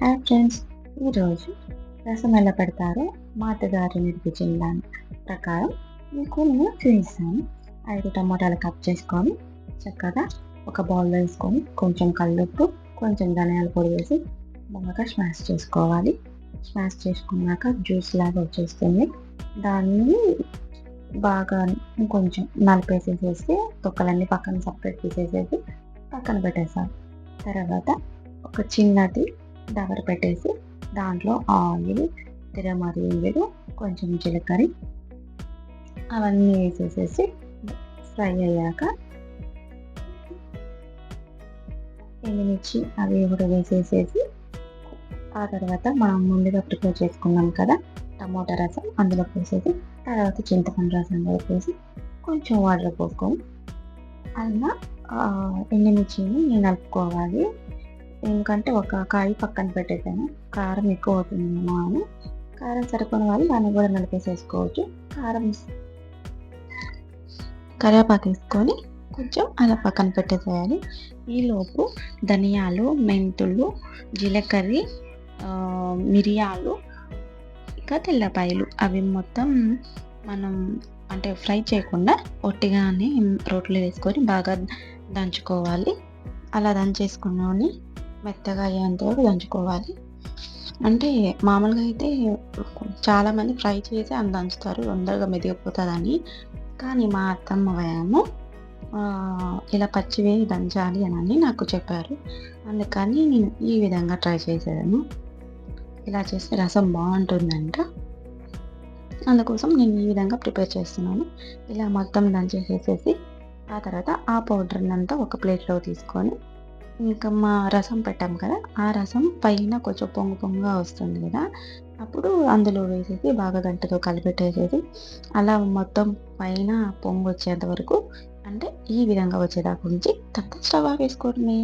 Hi friends, ఈరోజు రసం ఎలా పెడతారో మా అత్తగారు నేర్పించిన దాని ప్రకారం మీకు నేను చూపిస్తాను. 5 టమాటాలు కట్ చేసుకొని చక్కగా ఒక బౌల్లో వేసుకొని కొంచెం కల్లుప్పు, కొంచెం ధనియాల పొడి వేసి బాగా స్మాష్ చేసుకోవాలి. స్మాష్ చేసుకున్నాక జ్యూస్ లాగా వచ్చేస్తుంది. దాన్ని బాగా ఇంకొంచెం నలిపేసేసేసి తొక్కలన్నీ పక్కన సపరేట్ తీసేసేసి పక్కన పెట్టేసాను. తర్వాత ఒక చిన్నది దవర పెట్టేసి దాంట్లో ఆయిల్, తిరమరీలు, కొంచెం జీలకర్ర అవన్నీ వేసేసేసి ఫ్రై అయ్యాక ఎండుమిర్చి అవి కూడా వేసేసేసి ఆ తర్వాత మనం ముందుగా ప్రిపేర్ చేసుకున్నాం కదా టమోటా రసం అందులో పోసేసి తర్వాత చింతపండు రసం వేసేసి కొంచెం వాటర్ పోసుకొని అలా ఎండుమిర్చిని నలుపుకోవాలి. ఎందుకంటే ఒక కాయ పక్కన పెట్టేసాను, కారం ఎక్కువ అవుతుందేమో అని. కారం సరిపోయిన వాళ్ళు దాన్ని కూడా నలిపేసేసుకోవచ్చు. కరివేపాకు వేసుకొని కొంచెం అలా పక్కన పెట్టేసేయాలి. ఈలోపు ధనియాలు, మెంతులు, జీలకర్ర, మిరియాలు, ఇంకా తెల్లపాయలు అవి మొత్తం మనం అంటే ఫ్రై చేయకుండా ఒట్టిగానే రోట్లో వేసుకొని బాగా దంచుకోవాలి. అలా దంచేసుకున్నాని మెత్తగా అయ్యేంత వరకు దంచుకోవాలి. అంటే మామూలుగా అయితే చాలామంది ఫ్రై చేసి అని దంచుతారు తొందరగా మెదిగిపోతుందని. కానీ మా అత్తమ్మ ఏమో ఇలా పచ్చివే దంచాలి అని నాకు చెప్పారు. అందుకని నేను ఈ విధంగా ట్రై చేసేదాను. ఇలా చేస్తే రసం బాగుంటుందంట. అందుకోసం నేను ఈ విధంగా ప్రిపేర్ చేస్తున్నాను. ఇలా మొత్తం దంచేసేసి ఆ తర్వాత ఆ పౌడర్ని అంతా ఒక ప్లేట్లో తీసుకొని ఇంకా మా రసం పెట్టాం కదా ఆ రసం పైన కొంచెం పొంగుగా వస్తుంది కదా, అప్పుడు అందులో వేసేసి బాగా గంటతో కలిపెట్టేసేసి అలా మొత్తం పైన పొంగు వచ్చేంత వరకు అంటే ఈ విధంగా వచ్చేదాకా ఉంచి తర్వాత స్టవ్ ఆఫ్ వేసుకోవడమే.